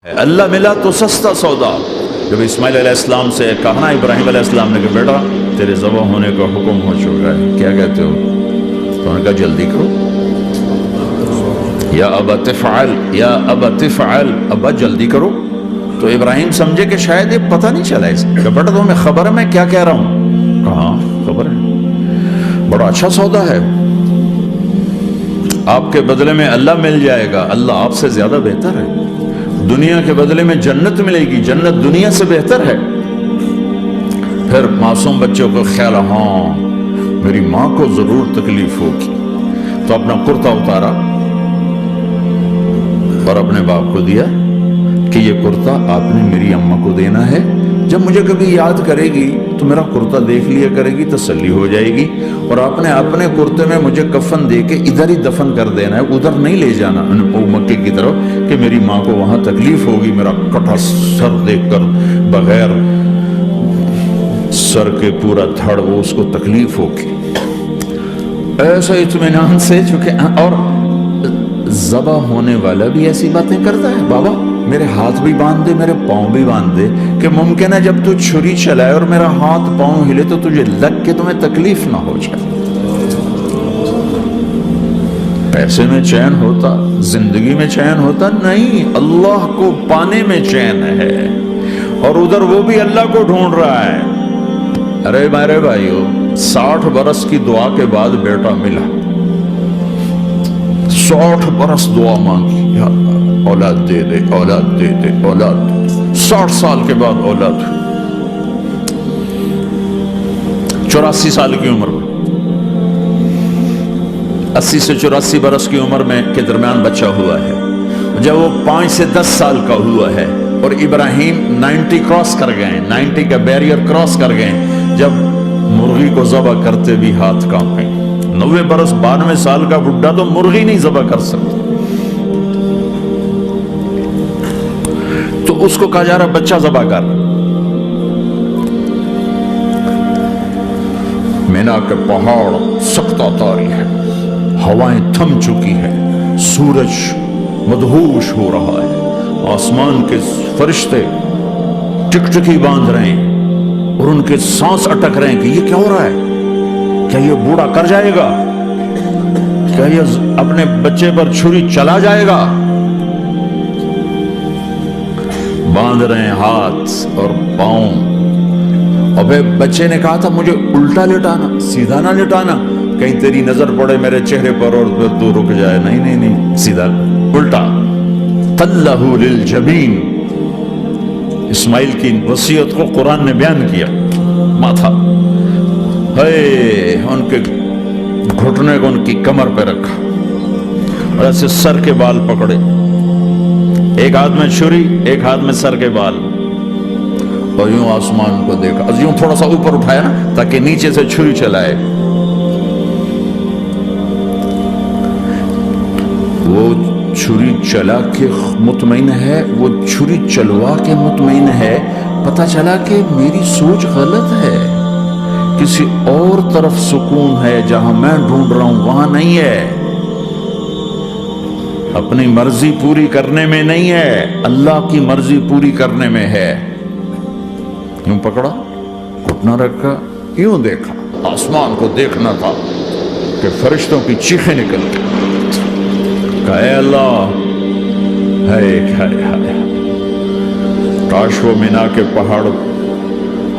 اللہ ملا تو سستا سودا. جب اسماعیل علیہ السلام سے کہا نا ابراہیم علیہ السلام نے کہ بیٹا تیرے ذبح ہونے کا حکم ہو چکا ہے, کیا کہتے ہو؟ تو انہوں نے کہا جلدی کرو. یا ابا تفعل, یا ابا تفعل, ابا جلدی کرو. تو ابراہیم سمجھے کہ شاید یہ پتہ نہیں چلا اس کہ بیٹا تمہیں خبر ہے میں کیا کہہ رہا ہوں؟ کہاں خبر ہے, بڑا اچھا سودا ہے, آپ کے بدلے میں اللہ مل جائے گا. اللہ آپ سے زیادہ بہتر ہے. دنیا کے بدلے میں جنت ملے گی, جنت دنیا سے بہتر ہے. پھر معصوم بچوں کو خیال, ہاں میری ماں کو ضرور تکلیف ہوگی, تو اپنا کرتا اتارا اور اپنے باپ کو دیا کہ یہ کرتا آپ نے میری اماں کو دینا ہے, جب مجھے کبھی یاد کرے گی تو میرا کرتا دیکھ لیا کرے گی, تسلی ہو جائے گی. اور آپ نے اپنے کرتے میں مجھے کفن دے کے ادھر ہی دفن کر دینا ہے, ادھر نہیں لے جانا مکے کی طرف کہ میری ماں کو وہاں تکلیف ہوگی, میرا کٹا سر دیکھ کر بغیر سر کے پورا دھڑ وہ اس کو تکلیف ہوگی. ایسا اطمینان سے چکے. اور ذبح ہونے والا بھی ایسی باتیں کرتا ہے, بابا میرے ہاتھ بھی باندھ دے, میرے پاؤں بھی باندھ دے, کہ ممکن ہے جب تو چھری چلائے اور میرا ہاتھ پاؤں ہلے تو تجھے لگ کے تمہیں تکلیف نہ ہو جائے. پیسے میں چین ہوتا, زندگی میں چین ہوتا نہیں, اللہ کو پانے میں چین ہے. اور ادھر وہ بھی اللہ کو ڈھونڈ رہا ہے. ارے میرے بھائیو, 60 برس کی دعا کے بعد بیٹا ملا, 60 برس دعا مانگی, یا اللہ اولاد دے دے, اولاد دے دے, اولاد دے. 60 سال کے بعد اولاد ہوئی, 84 سال کی عمر میں, 80 سے 84 برس کی عمر میں کے درمیان بچہ ہوا ہے. جب وہ 5 سے 10 سال کا ہوا ہے اور ابراہیم 90 کراس کر گئے, 90 کا بیریئر کراس کر گئے, جب مرغی کو ذبح کرتے بھی ہاتھ کانپے. 90 برس 92 سال کا بڈھا تو مرغی نہیں ذبح کر سکتا. تو اس کو کہا جا رہا بچہ ذبح کر. مینا کے پہاڑ سختہ تاری ہے, ہوائیں تھم چکی ہے, سورج مدہوش ہو رہا ہے, آسمان کے فرشتے ٹکٹکی باندھ رہے ہیں اور ان کے سانس اٹک رہے ہیں کہ یہ کیا ہو رہا ہے, کیا یہ بوڑھا کر جائے گا, کیا یہ اپنے بچے پر چھری چلا جائے گا. باندھ رہے ہیں ہاتھ اور پاؤں. اور بچے نے کہا تھا مجھے الٹا لٹانا, سیدھا نہ لٹانا, کہیں تیری نظر پڑے میرے چہرے پر اور تو رک جائے. نہیں نہیں نہیں, سیدھا الٹا. تلہ للجبین, اسماعیل کی وصیت کو قرآن نے بیان کیا. ماتھا ہے ان کے گھٹنے کو ان کی کمر پہ رکھا اور ایسے سر کے بال پکڑے, ایک ہاتھ میں چھری ایک ہاتھ میں سر کے بال, اور یوں آسمان کو دیکھا, یوں تھوڑا سا اوپر اٹھایا نا تاکہ نیچے سے چھری چلائے. وہ چھری چلا کے مطمئن ہے, وہ چھری چلوا کے مطمئن ہے. پتہ چلا کہ میری سوچ غلط ہے, کسی اور طرف سکون ہے, جہاں میں ڈھونڈ رہا ہوں وہاں نہیں ہے. اپنی مرضی پوری کرنے میں نہیں ہے, اللہ کی مرضی پوری کرنے میں ہے. یوں پکڑا, گھٹنا رکھا, یوں دیکھا, آسمان کو دیکھنا تھا کہ فرشتوں کی چیخیں نکل گئی. کہا اے اللہ, ہائے ہائے ہائے, کاش وہ مینا کے پہاڑ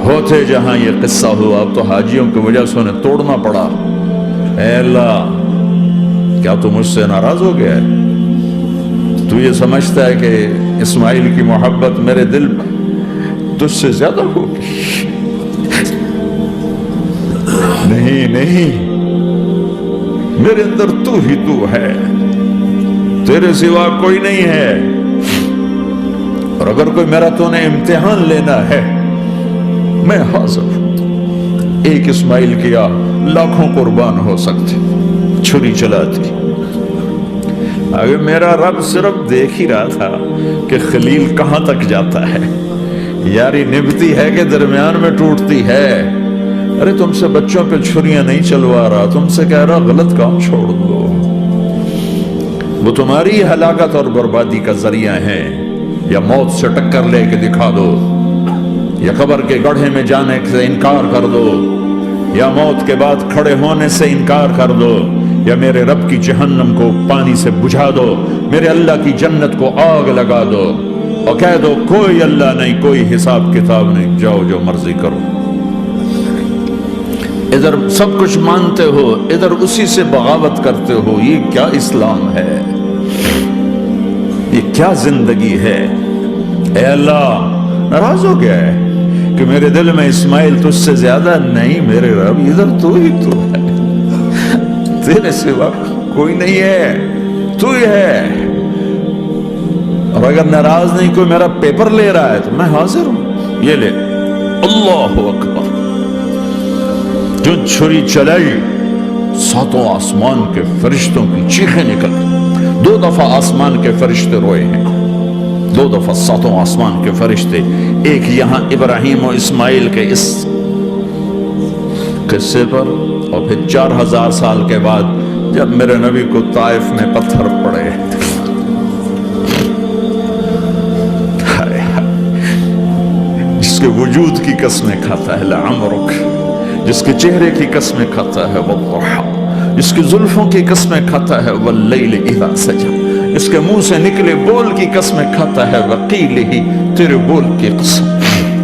ہوتے جہاں یہ قصہ ہوا. اب تو حاجیوں کی وجہ سے انہیں توڑنا پڑا. اے اللہ, کیا تو مجھ سے ناراض ہو گیا ہے؟ تو یہ سمجھتا ہے کہ اسماعیل کی محبت میرے دل میں تجھ سے زیادہ ہوگی؟ نہیں نہیں, میرے اندر تو ہی تو ہے, تیرے سوا کوئی نہیں ہے. اور اگر کوئی میرا تو نے امتحان لینا ہے میں حاضر ہوں. ایک اسماعیل کیا لاکھوں قربان ہو سکتے, چھری چلاتی. اگر میرا رب صرف دیکھ ہی رہا تھا کہ خلیل کہاں تک جاتا ہے, یاری نبھتی ہے کہ درمیان میں ٹوٹتی ہے. ارے تم سے بچوں پہ چھریاں نہیں چلوا رہا, تم سے کہہ رہا غلط کام چھوڑ دو, وہ تمہاری ہلاکت اور بربادی کا ذریعہ ہیں. یا موت سے ٹکر لے کے دکھا دو، یا قبر کے گڑھے میں جانے سے انکار کر دو، یا موت کے بعد کھڑے ہونے سے انکار کر دو، یا میرے رب کی جہنم کو پانی سے بجھا دو، میرے اللہ کی جنت کو آگ لگا دو، اور کہہ دو کوئی اللہ نہیں، کوئی حساب کتاب نہیں، جاؤ جو مرضی کرو۔ ادھر سب کچھ مانتے ہو، ادھر اسی سے بغاوت کرتے ہو، یہ کیا اسلام ہے؟ یہ کیا زندگی ہے؟ اے اللہ ناراض ہو گیا ہے کہ میرے دل میں اسماعیل تجھ سے زیادہ نہیں، میرے رب ادھر تو ہی تو ہے، تیرے سوا کوئی نہیں ہے، تو ہی ہے۔ اور اگر ناراض نہیں کوئی میرا پیپر لے رہا ہے تو میں حاضر ہوں، یہ لے۔ اللہ اکبر۔ جو چھری چلائی، ساتوں آسمان کے فرشتوں کی چیخیں نکل، 2 دفعہ آسمان کے فرشتے روئے ہیں، 2 دفعہ ساتوں آسمان کے فرشتے، ایک یہاں ابراہیم و اسماعیل کے اس قصے پر، اور پھر 4000 سال کے بعد جب میرے نبی کو طائف میں پتھر پڑے۔ جس کے وجود کی قسمیں کھاتا ہے لعمرک، جس کے چہرے کی قسمیں کھاتا ہے والضحى، جس کی زلفوں کی قسمیں کھاتا ہے واللیل اذا سجى، اس کے منہ سے نکلے بول کی قسمیں کھاتا ہے وقیلہ، تیرے بول کی قسم،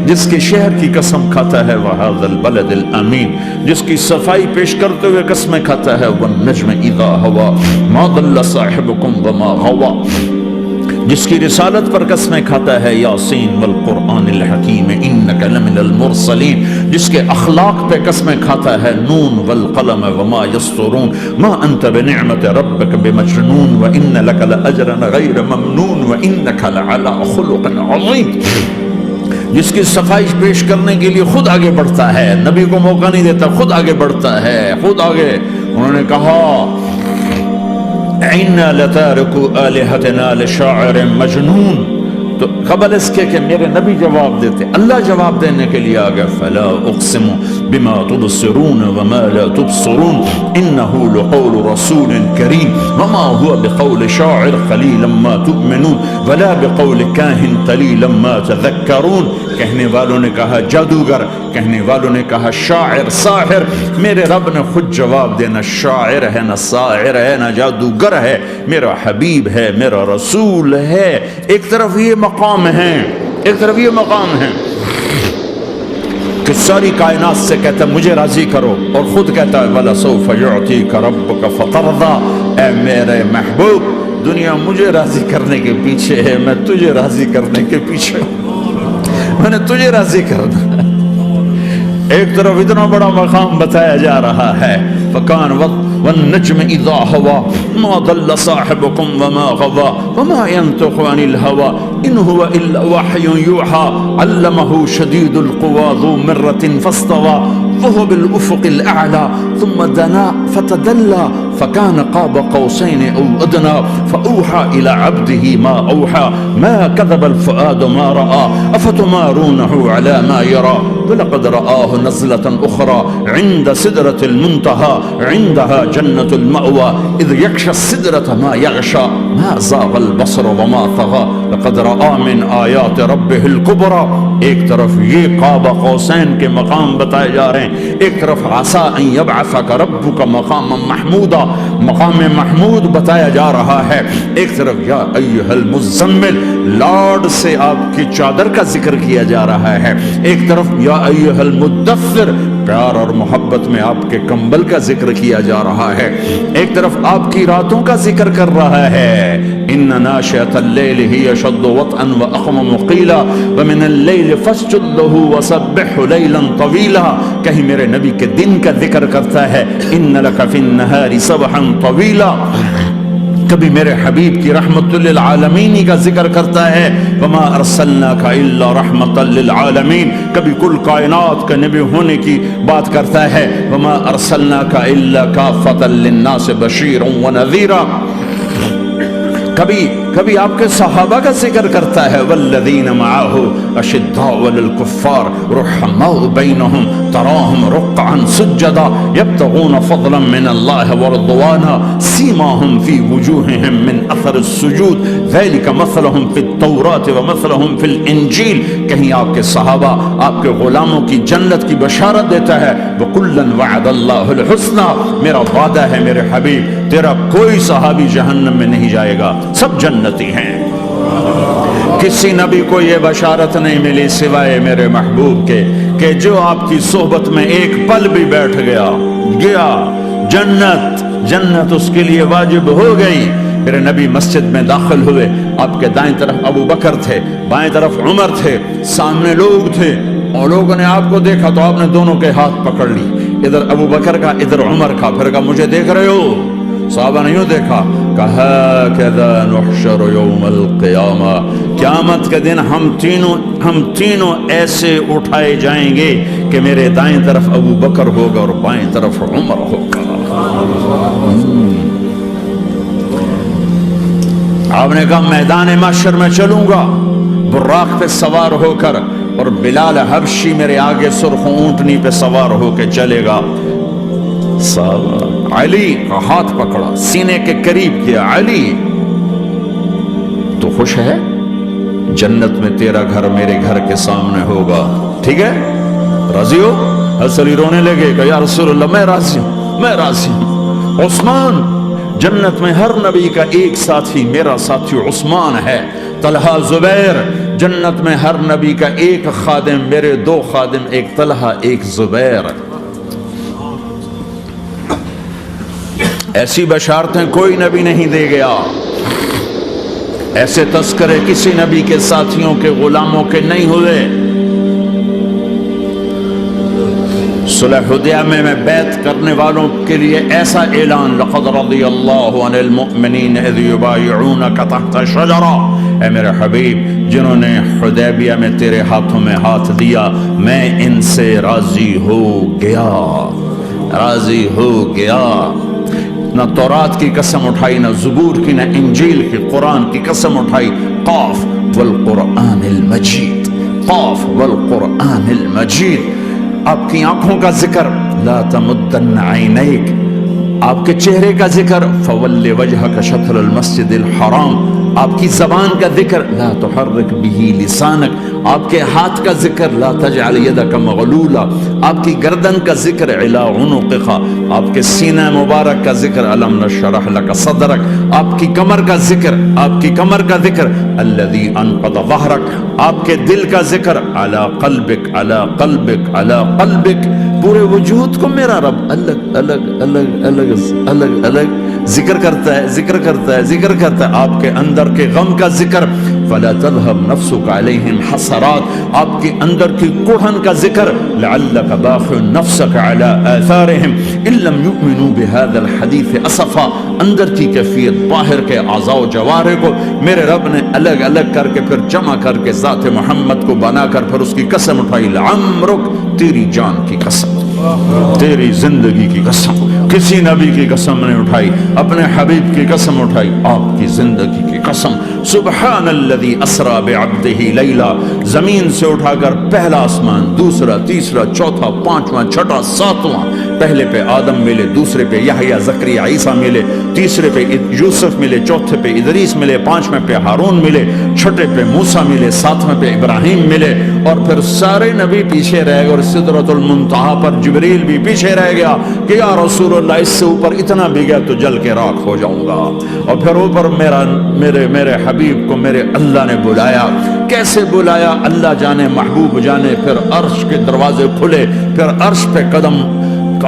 جس کے شہر کی قسم کھاتا ہے وہذا البلد الامین، جس کی صفائی پیش کرتے ہوئے قسمیں کھاتا ہے والنجم اذا ہوا ما ضل صاحبکم وما غوا، جس کی رسالت پر قسمیں کھاتا ہے یاسین والقرآن الحکیم انک لمن المرسلین، جس کے اخلاق پہ قسمیں کھاتا ہے نون والقلم وما یسطرون ما انت بنعمت ربک بمجنون وان لک لاجرا غیر ممنون وانک لعلی خلق عظیم، جس کی صفائی پیش کرنے کے لیے خود آگے بڑھتا ہے، نبی کو موقع نہیں دیتا، خود آگے بڑھتا ہے، خود آگے۔ انہوں نے کہا اِنَّا لَتَارِكُ آلِهَتِنَا لِشَاعِرٍ مَجْنُونَ، تو قبل اس کے کہ میرے نبی جواب دیتے، اللہ جواب دینے کے لیے آگے فَلَا أُقْسِمُ بِمَا تُبْصِرُونَ وَمَا لَا تُبْصِرُونَ إِنَّهُ لَقَوْلُ رَسُولٍ كَرِيمٍ وَمَا هُوَ بِقَوْلِ شَاعِرٍ قَلِيلًا مَا تُؤْمِنُونَ وَلَا بِقَوْلِ كَاهِنٍ قَلِيلًا مَا تَذَكَّرُونَ۔ کہنے والوں نے کہا جادوگر، کہنے والوں نے کہا شاعر، ساحر، میرے رب نے خود جواب دینا شاعر ہے نہ ساحر ہے نہ جادوگر ہے، میرا حبیب ہے، میرا رسول ہے۔ ایک طرف یہ مقام ہے، ایک طرف یہ مقام ہے کہ ساری کائنات سے کہتا ہے مجھے راضی کرو، اور خود کہتا ہے وَلَسَوْفَ يُعْطِيكَ رَبُّكَ فَتَرْضَىٰ، اے میرے محبوب دنیا مجھے راضی کرنے کے پیچھے ہے، میں تجھے راضی کرنے کے پیچھے ہوں، میں نے تجھے راضی کرنا۔ ایک طرف اتنا بڑا مقام بتایا جا رہا ہے فَكَانَ وَالنَّجْمِ إِذَا هَوَىٰ مَا ضَلَّ صَاحِبُكُمْ وَمَا غَوَىٰ وَمَا يَنطِقُ عَنِ الْهَوَىٰ إِنْ هُوَ إِلَّا وَحْيٌ يُوحَىٰ عَلَّمَهُ شَدِيدُ الْقُوَىٰ ذُو مِرَّةٍ فَاسْتَوَىٰ وَهُوَ بِالْأُفُقِ الْأَعْلَىٰ ثُمَّ دَنَا فَتَدَلَّىٰ فَكَانَ قَابَ قَوْسَيْنِ أَوْ أَدْنَىٰ فَأَوْحَىٰ إِلَىٰ عَبْدِهِ مَا أَوْحَىٰ مَا كَذَبَ الْفُؤَادُ مَا رَأَىٰ أَفَتُمَارُونَهُ عَلَىٰ مَا يَرَىٰ وَلَقَدْ رَآهُ نَزْلَةً أُخْرَىٰ عِندَ سِدْرَةِ الْمُنتَهَىٰ عِندَهَا جَنَّةُ الْمَأْوَىٰ إِذْ يَغْشَى السِّدْرَةَ مَا يَغْشَىٰ مَا زَاغَ الْبَصَرُ وَمَا طَغَىٰ لَقَدْ رَآ مِنْ آيَاتِ رَبِّهِ الْكُبْرَىٰ۔ ایک طرف یہ قاب قوسین کے مقام بتائے جا رہے ہیں، ایک طرف عسیٰ ان یبعثک ربک مقاما محمودا، مقام محمود بتایا جا رہا ہے، ایک طرف یا ایھا المزمل لارڈ سے آپ کی چادر کا ذکر کیا جا رہا ہے، ایک طرف یا ایھا المدثر پیار اور محبت میں آپ کے کمبل کا ذکر کیا جا رہا ہے، ایک طرف آپ کی راتوں کا ذکر کر رہا ہے ان ناشئۃ اللیل ہی اشد وطئا واقوم قیلا ومن اللیل فاسجد لہ وسبحہ لیلا طویلا، کہیں میرے نبی کے دن کا ذکر کرتا ہے ان لک فی النہار سبحا طویلا، کبھی میرے حبیب کی رحمت للعالمین کا ذکر کرتا ہے وما ارسلناک الا رحمت للعالمین، کبھی کل کائنات کا نبی ہونے کی بات کرتا ہے وما ارسلناک الا کافۃ للناس بشیرا ونذیرا، کبھی کبھی آپ کے صحابہ کا ذکر کرتا ہے والذین معہ اشداء علی الکفار رحماء بینہم تراہم رکعا سجدا یبتغون فضلا من اللہ ورضوانا سیماہم فی وجوہہم من اثر السجود ذلک مثلہم فی التوراۃ ومثلہم فی الانجیل. کہیں آپ کے صحابہ آپ کے غلاموں کی جنت کی بشارت دیتا ہے وَكُلًّا وَعَدَ اللَّهُ الْحُسْنَى. میرا وعدہ ہے میرے حبیب تیرا کوئی صحابی جہنم میں نہیں جائے گا، سب جنتی ہیں. کسی نبی کو یہ بشارت نہیں ملی سوائے میرے محبوب کے کہ جو آپ کی صحبت میں ایک پل بھی بیٹھ گیا جنت اس کے لیے واجب ہو گئی. میرے نبی مسجد میں داخل ہوئے، آپ کے دائیں طرف ابو بکر تھے، بائیں طرف عمر تھے، سامنے لوگ تھے، اور لوگوں نے آپ کو دیکھا تو آپ نے دونوں کے ہاتھ پکڑ لی، ادھر ابو بکر کا ادھر عمر کا. پھر کہا مجھے دیکھ رہے ہو؟ صحابہ نے یوں دیکھا، کہا کذا نحشر یوم القیامہ، قیامت کے دن ہم تینوں ایسے اٹھائے جائیں گے کہ میرے دائیں طرف ابو بکر ہوگا اور بائیں طرف عمر ہوگا. آپ نے کہا میدان محشر میں چلوں گا براق پہ سوار ہو کر، اور بلال حبشی میرے آگے سرخ اونٹنی پہ سوار ہو کے چلے گا. علی کا ہاتھ پکڑا، سینے کے قریب کیا. علی تو خوش ہے؟ جنت میں تیرا گھر میرے گھر کے سامنے ہوگا، ٹھیک ہے؟ راضی ہو؟ حضرت علی رونے لگے کہ یا رسول اللہ میں راضی ہوں. عثمان، جنت میں ہر نبی کا ایک ساتھی میرا ساتھی عثمان ہے. طلحہ، زبیر، جنت میں ہر نبی کا ایک خادم میرے دو خادم، ایک طلحہ ایک زبیر. ایسی بشارتیں کوئی نبی نہیں دے گیا، ایسے تذکرے کسی نبی کے ساتھیوں کے غلاموں کے نہیں ہوئے. صلح حدیبیہ میں بیعت کرنے والوں کے لیے ایسا اعلان لقد رضی اللہ عن المؤمنین اذ یبایعونک تحت شجرہ. اے میرے حبیب، جنہوں نے حدیبیہ میں تیرے ہاتھوں میں ہاتھ دیا میں ان سے راضی ہو گیا. نہ تورات کی قسم اٹھائی، نہ زبور کی، نہ انجیل کی، قرآن کی قسم اٹھائی. قاف والقرآن المجید. آپ کی آنکھوں کا ذکر لا تمدن عینیک، آپ کے چہرے کا ذکر فول وجہک شطر المسجد الحرام. آپ کی زبان کا ذکر لا تحرک بہ لسانک. آپ کے ہاتھ کا ذکر لا تجعل یدک مغلولا. آپ کی گردن کا ذکر علی عنقک. آپ کے سینہ مبارک کا ذکر الم نشرح لک صدرک. آپ کی کمر کا ذکر الذی انقض ظہرک. آپ کے دل کا ذکر علی قلبک. پورے وجود کو میرا رب الگ ذکر کرتا ہے. آپ کے اندر کے غم کا ذکر فلا تذهب نفسك عليهم حسرات. آپ کے اندر کی کڑھن کا ذکر لعلك باخع نفسك على آثارهم ان لم يؤمنوا بهذا الحديث اسفا. اندر کی کیفیت باہر کے اعضاء و جوارح کو میرے رب نے الگ الگ کر کے پھر جمع کر کے ذات محمد کو بنا کر پھر اس کی قسم اٹھائی. لعمرک، تیری جان کی قسم، تیری زندگی کی قسم. کسی نبی کی قسم نہیں اٹھائی، اپنے حبیب کی قسم اٹھائی، آپ کی زندگی کی قسم. سبحان الذی اسری بعبدہ لیلا. زمین سے اٹھا کر پہلا آسمان، دوسرا، تیسرا، چوتھا، پانچواں، چھٹا، ساتواں. پہلے پہ آدم ملے، دوسرے پہ یحییٰ، زکریا، عیسیٰ ملے، تیسرے پہ یوسف ملے، چوتھے پہ ادریس ملے، پانچویں پہ ہارون ملے، چھٹے پہ موسیٰ ملے، ساتویں پہ ابراہیم ملے، اور پھر سارے نبی پیچھے رہ گئے. اور سدرۃ المنتہا پر جبریل بھی پیچھے رہ گیا کہ یا رسول اللہ اس سے اوپر اتنا بھی گیا تو جل کے راکھ ہو جاؤں گا. اور پھر اوپر میرے حبیب کو میرے اللہ نے بلایا. کیسے بلایا اللہ جانے، محبوب جانے. پھر عرش کے دروازے کھلے، پھر عرش پہ قدم.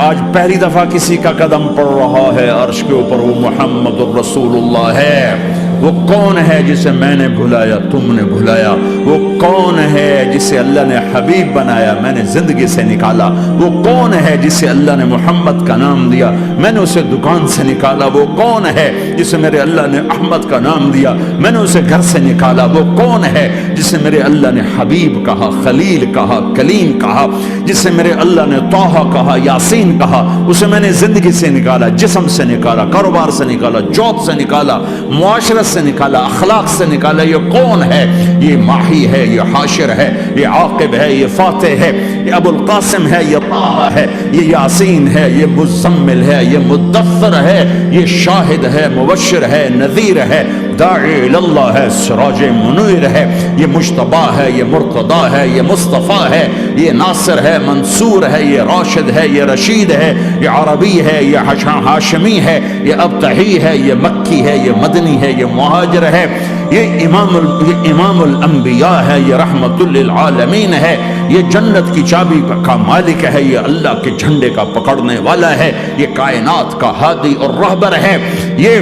آج پہلی دفعہ کسی کا قدم پڑ رہا ہے عرش کے اوپر، وہ محمد الرسول اللہ ہے. وہ کون ہے جسے میں نے بھلایا، تم نے بھلایا؟ وہ کون ہے جسے اللہ نے حبیب بنایا، میں نے زندگی سے نکالا؟ وہ کون ہے جسے اللہ نے محمد کا نام دیا، میں نے اسے دکان سے نکالا؟ وہ کون ہے جسے میرے اللہ نے احمد کا نام دیا، میں نے اسے گھر سے نکالا؟ وہ کون ہے جسے میرے اللہ نے حبیب کہا، خلیل کہا، کلیم کہا، جسے میرے اللہ نے طٰہٰ کہا، یاسین کہا؟ اسے میں نے زندگی سے نکالا، جسم سے نکالا، کاروبار سے نکالا، جاب سے نکالا، معاشرت سے نکالا, اخلاق سے نکالا. یہ کون ہے؟ یہ ماہی ہے, یہ حاشر ہے, یہ عاقب ہے, یہ فاتح ہے, یہ ابو القاسم ہے, یہ طه ہے, یہ یاسین ہے, یہ مزمل ہے, یہ مدثر ہے, یہ شاہد ہے, مبشر ہے, نذیر ہے, داعی اللہ ہے, سراج منیر ہے, یہ مجتبی ہے, یہ مرتضی ہے, یہ مصطفیٰ ہے, یہ ناصر ہے, منصور ہے, یہ راشد ہے, یہ رشید ہے, یہ عربی ہے, یہ ہاشمی ہے, یہ ابتحی ہے, یہ مکی ہے, یہ مدنی ہے, یہ مہاجر ہے, یہ امام الانبیاء ہے, یہ رحمت للعالمین ہے, یہ جنت کی چابی کا مالک ہے, یہ اللہ کے جھنڈے کا پکڑنے والا ہے, یہ کائنات کا ہادی اور رہبر ہے. یہ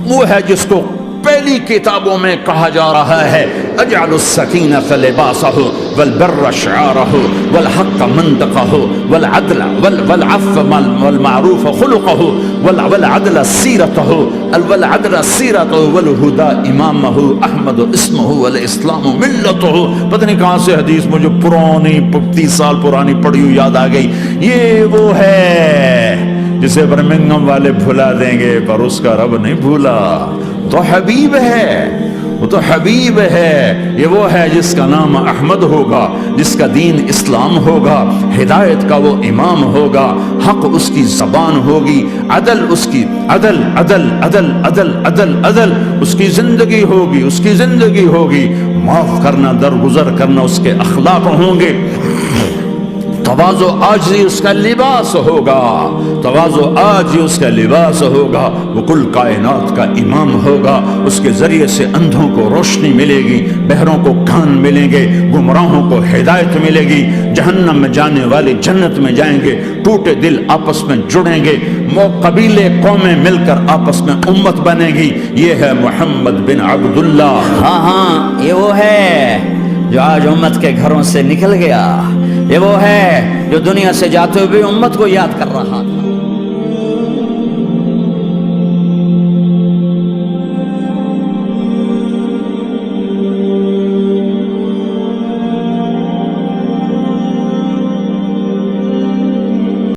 وہ ہے جس کو پہلی کتابوں میں کہا جا رہا ہے اجعل السکینۃ لباسہ والبر شعارہ والحق منطقہ والعدل والعفو والمعروف خلقہ والعدل سیرتہ والہدى امامہ احمد اسمہ والاسلام ملتہ. پتہ نہیں کہاں سے حدیث مجھے پرانی 30 سال پرانی پڑھی ہوئی یاد آ گئی. یہ وہ ہے جسے برمنگم والے بھلا دیں گے پر اس کا رب نہیں بھولا. تو حبیب ہے, وہ تو حبیب ہے. یہ وہ ہے جس کا نام احمد ہوگا, جس کا دین اسلام ہوگا, ہدایت کا وہ امام ہوگا, حق اس کی زبان ہوگی, عدل اس کی عدل عدل عدل عدل عدل عدل اس کی زندگی ہوگی, اس کی زندگی ہوگی. معاف کرنا, درگزر کرنا اس کے اخلاق ہوں گے. تواضع عاجزی اس کا لباس ہوگا, تواضع عاجزی اس کا لباس ہوگا. وہ کل کائنات کا امام ہوگا. اس کے ذریعے سے اندھوں کو روشنی ملے گی, بہروں کو کان ملیں گے, گمراہوں کو ہدایت ملے گی, جہنم میں جانے والے جنت میں جائیں گے, ٹوٹے دل آپس میں جڑیں گے, قبیلے قومیں مل کر آپس میں امت بنے گی. یہ ہے محمد بن عبداللہ. ہاں یہ وہ ہے جو آج امت کے گھروں سے نکل گیا. یہ وہ ہے جو دنیا سے جاتے ہوئے امت کو یاد کر رہا تھا.